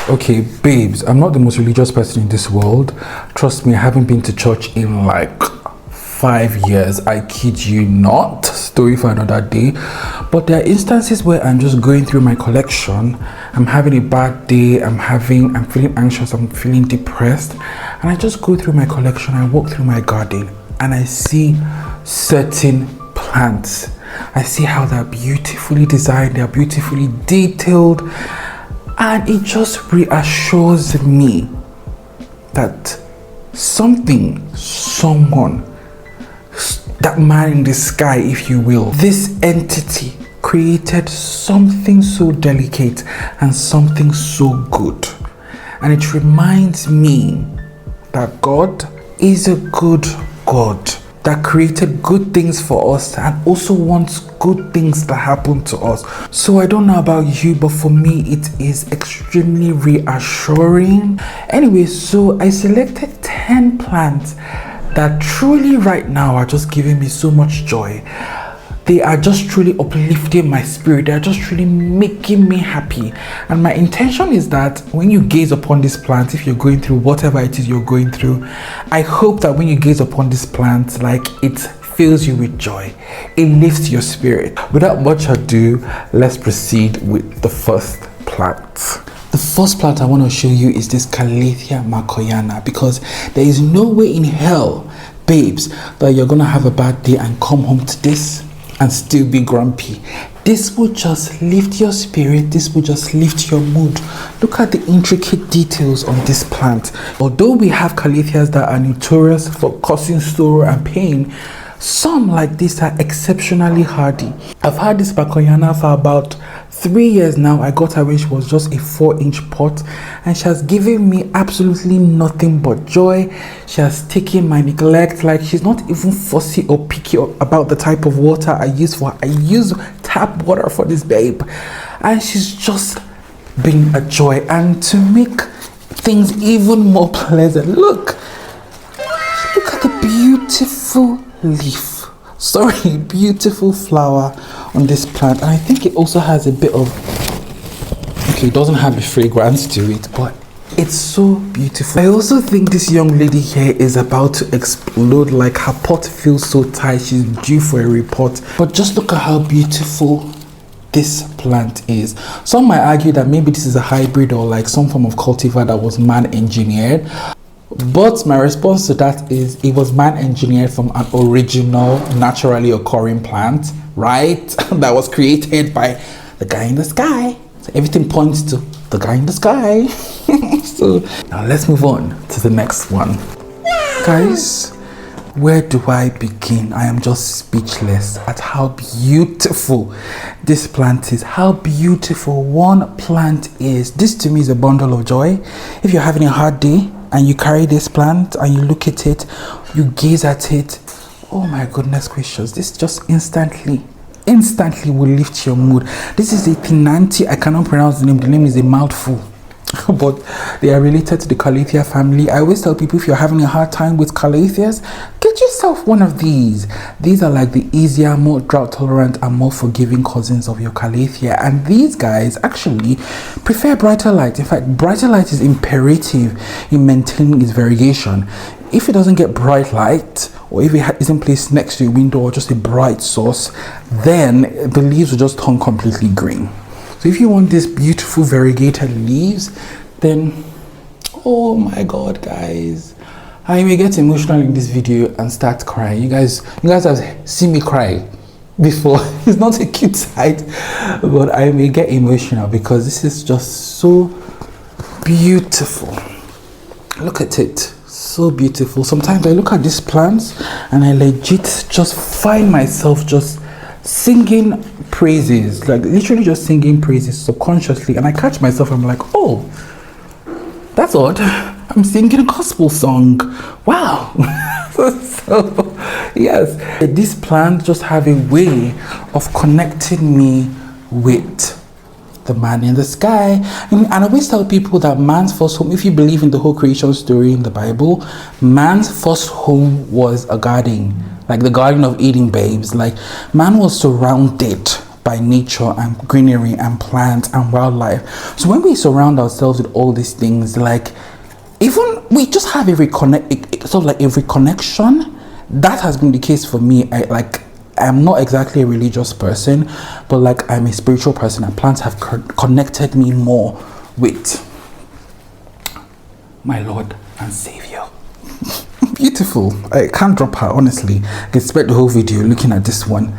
Okay, babes, I'm not the most religious person in this world. Trust me, I haven't been to church in like 5 years. I kid you not. Story for another day. But there are instances where I'm just going through my collection. I'm having a bad day. I'm feeling anxious. I'm feeling depressed. And I just go through my collection. I walk through my garden and I see certain plants. I see how they're beautifully designed. They're beautifully detailed. And it just reassures me that someone, that man in the sky, if you will, this entity created something so delicate and something so good. And it reminds me that God is a good God that created good things for us and also wants good things to happen to us. So I don't know about you, but for me it is extremely reassuring. Anyway, so I selected 10 plants that truly right now are just giving me so much joy. They are just truly uplifting my spirit. They are just truly making me happy. And my intention is that when you gaze upon this plant, if you're going through whatever it is you're going through, I hope that when you gaze upon this plant, like, it fills you with joy. It lifts your spirit. Without much ado, let's proceed with the first plant. The first plant I want to show you is this Calathea markoyana, because there is no way in hell, babes, that you're gonna have a bad day and come home to this and still be grumpy. This will just lift your spirit. This will just lift your mood. Look at the intricate details on this plant. Although we have Calatheas that are notorious for causing sorrow and pain, some like this are exceptionally hardy. I've had this markoyana for about 3 years now. I got her when she was just a 4-inch pot, and she has given me absolutely nothing but joy. She has taken my neglect. Like, she's not even fussy or picky about the type of water I use for her. I use tap water for this babe, and she's just been a joy. And to make things even more pleasant, look at the beautiful leaf, beautiful flower on this plant. And I think it also has a bit of, okay, it doesn't have a fragrance to it, but it's so beautiful. I also think this young lady here is about to explode. Like, her pot feels so tight. She's due for a report. But just look at how beautiful this plant is. Some might argue that maybe this is a hybrid or like some form of cultivar that was man-engineered. But my response to that is, it was man-engineered from an original, naturally occurring plant, right? That was created by the guy in the sky. So everything points to the guy in the sky. So now let's move on to the next one. Guys, where do I begin? I am just speechless at how beautiful this plant is. How beautiful one plant is. This to me is a bundle of joy. If you're having a hard day and you carry this plant and you look at it, you gaze at it, oh my goodness gracious, this just instantly will lift your mood. This is a Thinanthi. I cannot pronounce the name is a mouthful. But they are related to the Calathea family. I always tell people, if you're having a hard time with Calatheas, get yourself one of these. These are like the easier, more drought tolerant and more forgiving cousins of your Calathea. And these guys actually prefer brighter light. In fact, brighter light is imperative in maintaining its variegation. If it doesn't get bright light, or if it isn't placed next to a window or just a bright source, then the leaves will just turn completely green. So if you want these beautiful variegated leaves, then, oh my God, guys, I may get emotional in this video and start crying. You guys have seen me cry before. It's not a cute sight, but I may get emotional because this is just so beautiful. Look at it, so beautiful. Sometimes I look at these plants and I legit just find myself just singing praises, like literally just singing praises subconsciously, and I catch myself, I'm like, oh, that's odd, I'm singing a gospel song, wow. So yes, these plants just have a way of connecting me with the man in the sky. And I always tell people that man's first home, if you believe in the whole creation story in the Bible, man's first home was a garden, like the Garden of Eden, babes. Like, man was surrounded by nature and greenery and plants and wildlife. So when we surround ourselves with all these things, like even we just have a reconnection. That has been the case for me. I'm not exactly a religious person, but like I'm a spiritual person, and plants have connected me more with my Lord and Savior. Beautiful. I can't drop her, honestly. I can spend the whole video looking at this one.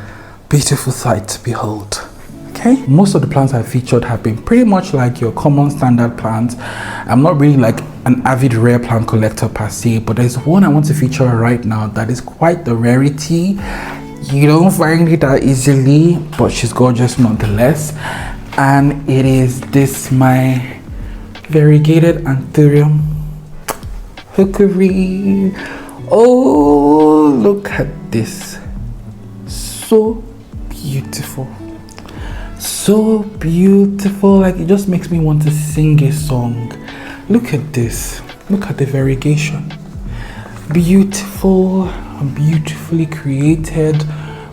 Beautiful sight to behold. Okay, most of the plants I featured have been pretty much like your common standard plants. I'm not really like an avid rare plant collector per se, but there's one I want to feature right now that is quite the rarity. You don't find it that easily, but she's gorgeous nonetheless. And it is this, my variegated anthurium hookery. Oh, look at this. So beautiful. So beautiful. Like, it just makes me want to sing a song. Look at this. Look at the variegation. Beautiful, beautifully created,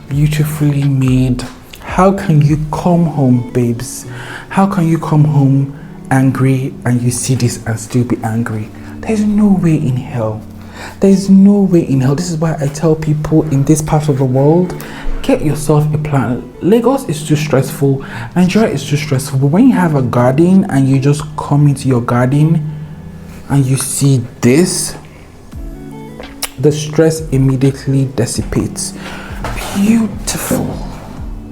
beautifully made. How can you come home, babes? How can you come home angry and you see this and still be angry? There's no way in hell. There's no way in hell. This is why I tell people in this part of the world, get yourself a plant. Lagos is too stressful. Nigeria is too stressful. But when you have a garden and you just come into your garden and you see this, the stress immediately dissipates. Beautiful.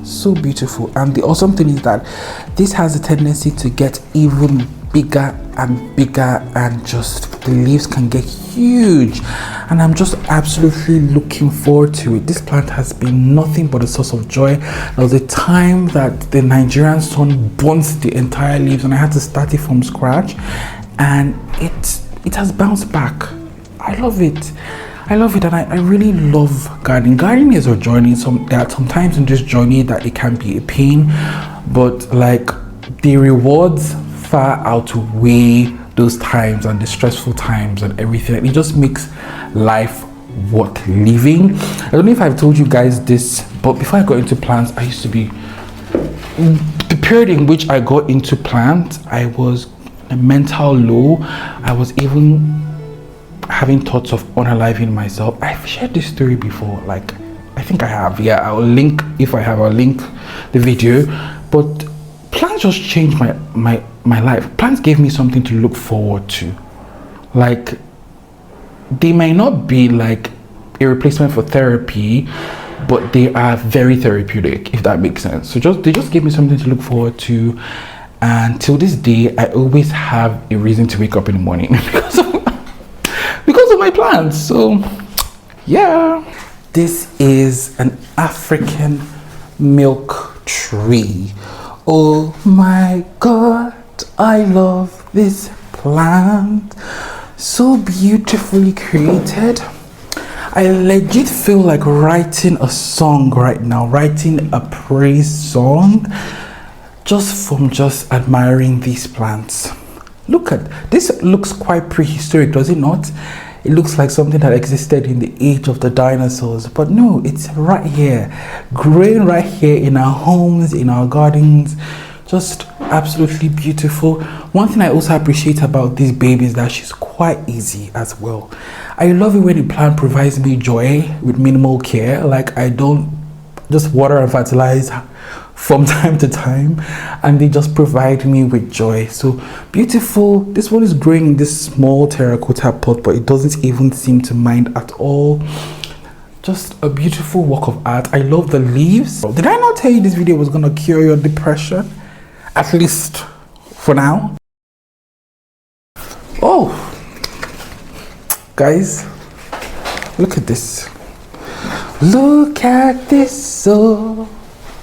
So beautiful. And the awesome thing is that this has a tendency to get even bigger and bigger, and just the leaves can get huge, and I'm just absolutely looking forward to it. This plant has been nothing but a source of joy. There was a time that the Nigerian sun burnt the entire leaves and I had to start it from scratch, and it has bounced back. I love it. I love it, and I really love gardening. Gardening is a journey. There are some times in this journey that it can be a pain, but like the rewards far outweigh those times and the stressful times and everything. And it just makes life worth living. I don't know if I've told you guys this, but before I got into plants, I used to be, the period in which I got into plants, I was a mental low. I was even having thoughts of unaliving myself. I've shared this story before, like I think I have. Yeah, I'll link, if I have, I'll link the video. But plants just changed my life. Plants gave me something to look forward to. Like, they may not be like a replacement for therapy, but they are very therapeutic, if that makes sense. So they just gave me something to look forward to, and till this day I always have a reason to wake up in the morning because of my plants. So yeah, this is an African milk tree. Oh my god, I love this plant. So beautifully created. I legit feel like writing a song right now, writing a praise song just from admiring these plants. Look at this. Looks quite prehistoric, does it not? It looks like something that existed in the age of the dinosaurs, but no, it's right here, growing right here in our homes, in our gardens. Just absolutely beautiful. One thing I also appreciate about this baby is that she's quite easy as well. I love it when a plant provides me joy with minimal care. Like, I don't just water and fertilize from time to time, and they just provide me with joy. So beautiful. This one is growing in this small terracotta pot, but it doesn't even seem to mind at all. Just a beautiful work of art. I love the leaves. Did I not tell you this video was gonna cure your depression? At least for now. Oh, guys, look at this. Look at this. Oh,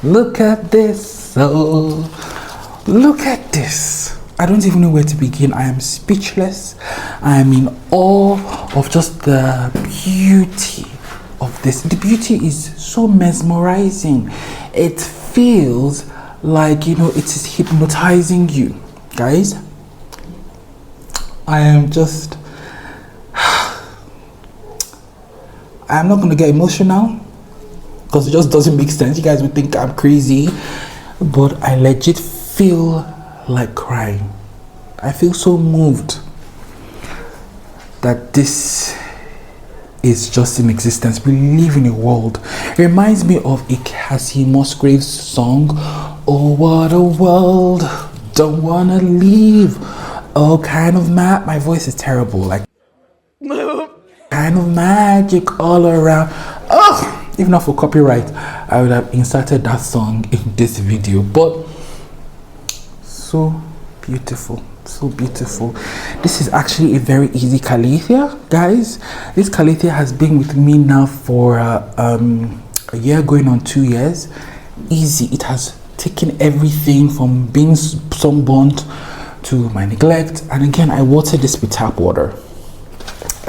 look at this. Oh, look at this. I don't even know where to begin. I am speechless. I am in awe of just the beauty of this. The beauty is so mesmerizing. It feels like, you know, it is hypnotizing you. Guys, I am just, I'm not going to get emotional because it just doesn't make sense. You guys would think I'm crazy. but I legit feel like crying. I feel so moved that this is just in existence. We live in a world. It reminds me of a Cassie Musgraves song. Oh, what a world, don't wanna leave. Oh, kind of my voice is terrible, like kind of magic all around. Oh, if not for copyright, I would have inserted that song in this video. But so beautiful, so beautiful. This is actually a very easy calathea, guys. This calathea has been with me now for a year going on 2 years. Easy. It has taken everything from being sunburnt to my neglect, and again I water this with tap water.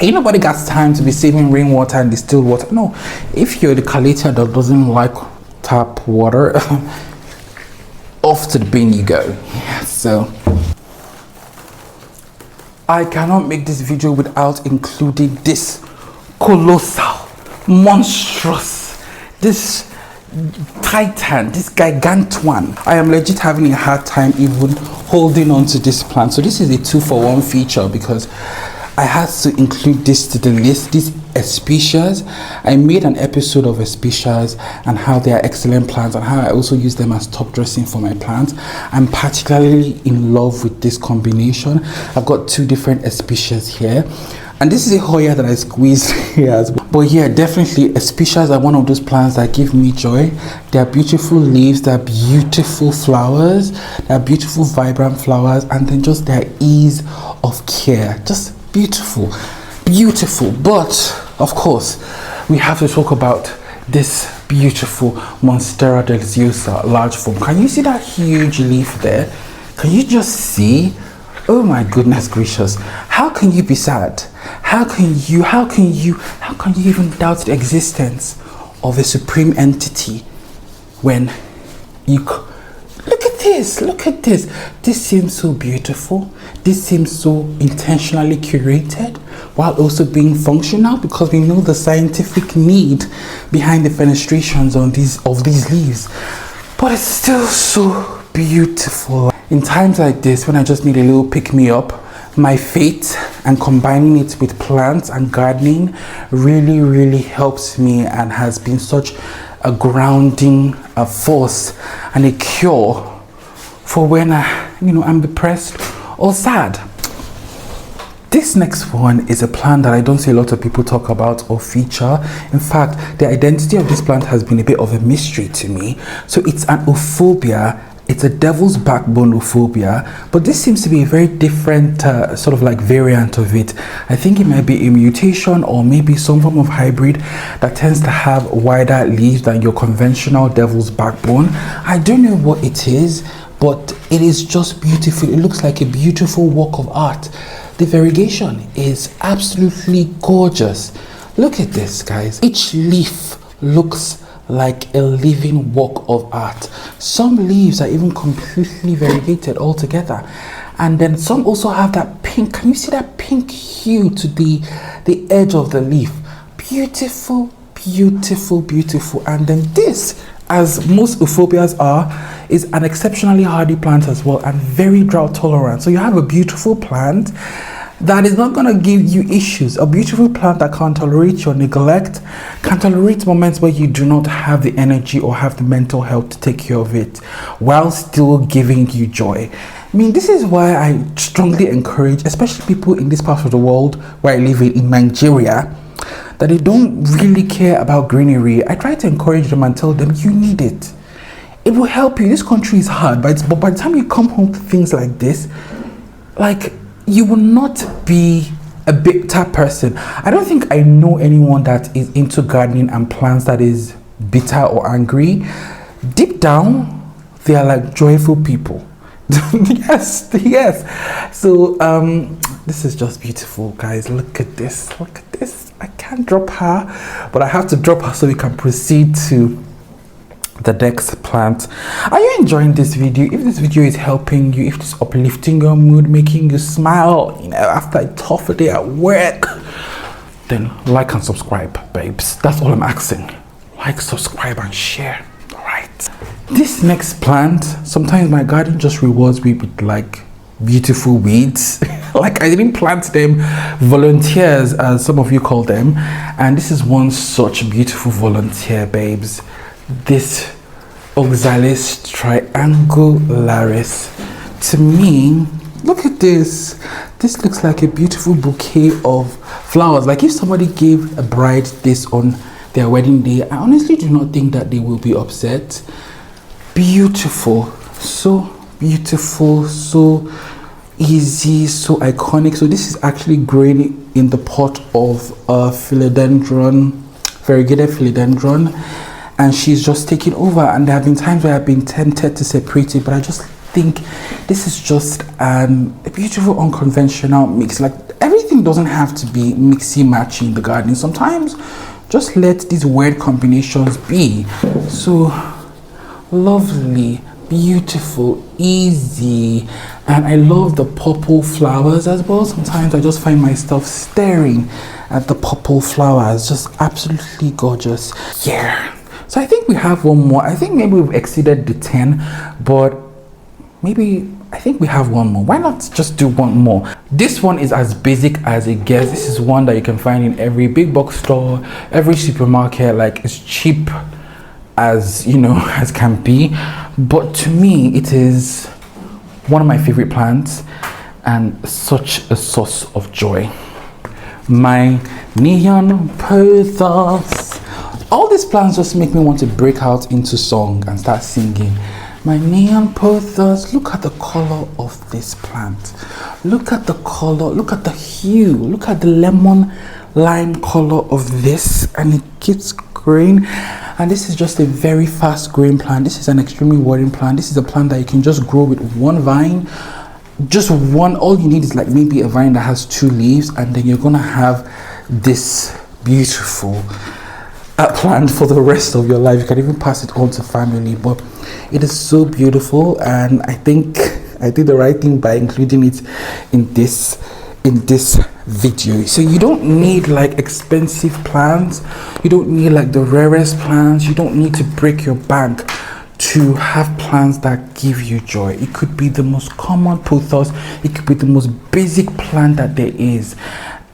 Ain't nobody got time to be saving rainwater and distilled water. No, if you're the calathea that doesn't like tap water, off to the bin you go. So I cannot make this video without including this colossal, monstrous, this titan, this gigantuan. I am legit having a hard time even holding on to this plant. So this is a 2-for-1 feature because I had to include this to the list. These Epicias, I made an episode of Epicias and how they are excellent plants and how I also use them as top dressing for my plants. I'm particularly in love with this combination. I've got 2 different Epicias here, and this is a Hoya that I squeezed here as well. But yeah, definitely Epicias are one of those plants that give me joy. They are beautiful leaves, they are beautiful flowers, they are beautiful vibrant flowers, and then just their ease of care, just beautiful, beautiful. But of course we have to talk about this beautiful Monstera deliciosa large form. Can you see that huge leaf there? Can you just see? Oh my goodness gracious, how can you be sad? How can you even doubt the existence of a supreme entity when you look at this, look at this. This seems so beautiful. This seems so intentionally curated while also being functional, because we know the scientific need behind the fenestrations on these leaves. But it's still so beautiful. In times like this, when I just need a little pick-me-up, my faith and combining it with plants and gardening really helps me and has been such a grounding force and a cure for when I'm depressed or sad. This next one is a plant that I don't see a lot of people talk about or feature. In fact, the identity of this plant has been a bit of a mystery to me. So it's an euphorbia. It's a devil's backbone euphorbia, but this seems to be a very different sort of like variant of it. I think it might be a mutation or maybe some form of hybrid that tends to have wider leaves than your conventional devil's backbone. I don't know what it is, but it is just beautiful. It looks like a beautiful work of art. The variegation is absolutely gorgeous. Look at this, guys. Each leaf looks like a living work of art. Some leaves are even completely variegated altogether, and then some also have that pink. Can you see that pink hue to the edge of the leaf? Beautiful, beautiful, beautiful. And then this, as most euphorbias are, is an exceptionally hardy plant as well and very drought tolerant. So you have a beautiful plant that is not going to give you issues. A beautiful plant that can tolerate your neglect, can tolerate moments where you do not have the energy or have the mental health to take care of it, while still giving you joy. I mean, this is why I strongly encourage, especially people in this part of the world where I live in Nigeria, that they don't really care about greenery. I try to encourage them and tell them you need it. It will help you. This country is hard, but by the time you come home to things like this, like, you will not be a bitter person. I don't think I know anyone that is into gardening and plants that is bitter or angry. Deep down, they are like joyful people. yes. So this is just beautiful, guys. Look at this. I can't drop her, but I have to drop her so we can proceed to the next plant. Are you enjoying this video? If this video is helping you, if it's uplifting your mood, making you smile, after a tough day at work, then like and subscribe, babes. That's all I'm asking. Like, subscribe, and share. All right. This next plant, sometimes my garden just rewards me with like beautiful weeds. Like I didn't plant them, volunteers as some of you call them, and this is one such beautiful volunteer, babes. This Oxalis triangularis. To me, look at this. This looks like a beautiful bouquet of flowers. Like if somebody gave a bride this on their wedding day, I honestly do not think that they will be upset. Beautiful, so beautiful, so easy, so iconic. So this is actually growing in the pot of a philodendron, variegated philodendron, and she's just taking over. And there have been times where I've been tempted to separate it, but I just think this is just a beautiful unconventional mix. Like everything doesn't have to be mixy matchy in the garden. Sometimes just let these weird combinations be. So lovely, beautiful, easy, and I love the purple flowers as well. Sometimes I just find myself staring at the purple flowers, just absolutely gorgeous. Yeah, so I think we have one more. I think maybe we've exceeded the 10, but maybe I think we have one more. Why not just do one more? This one is as basic as it gets. This is one that you can find in every big box store, every supermarket. Like it's cheap as you know as can be, but to me it is one of my favorite plants and such a source of joy. My neon pothos. All these plants just make me want to break out into song and start singing. My neon pothos. Look at the color of this plant. Look at the color, look at the hue, look at the lemon lime color of this, and it keeps growing. And this is just a very fast growing plant. This is an extremely watering plant. This is a plant that you can just grow with one vine, just one. All you need is like maybe a vine that has 2 leaves, and then you're gonna have this beautiful plant for the rest of your life. You can even pass it on to family, but it is so beautiful, and I think I did the right thing by including it in this video. So you don't need like expensive plants, you don't need like the rarest plants, you don't need to break your bank to have plants that give you joy. It could be the most common pothos, it could be the most basic plant that there is.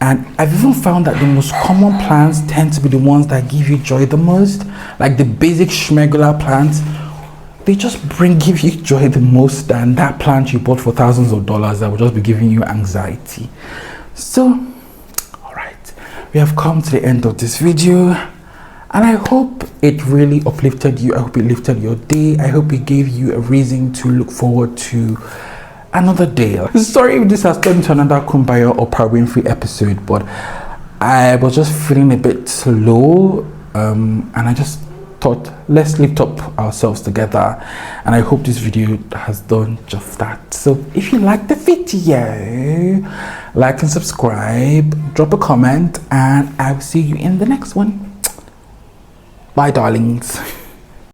And I've even found that the most common plants tend to be the ones that give you joy the most. Like the basic schmegular plants, they just give you joy the most than that plant you bought for thousands of dollars that will just be giving you anxiety. So, all right, we have come to the end of this video, and I hope it really uplifted you. I hope it lifted your day. I hope it gave you a reason to look forward to another day. Sorry if this has turned into another Kumbaya or Oprah Winfrey episode, but I was just feeling a bit low, and I just thought, let's lift up ourselves together, and I hope this video has done just that. So if you like the video, like and subscribe, drop a comment, and I will see you in the next one. Bye, darlings.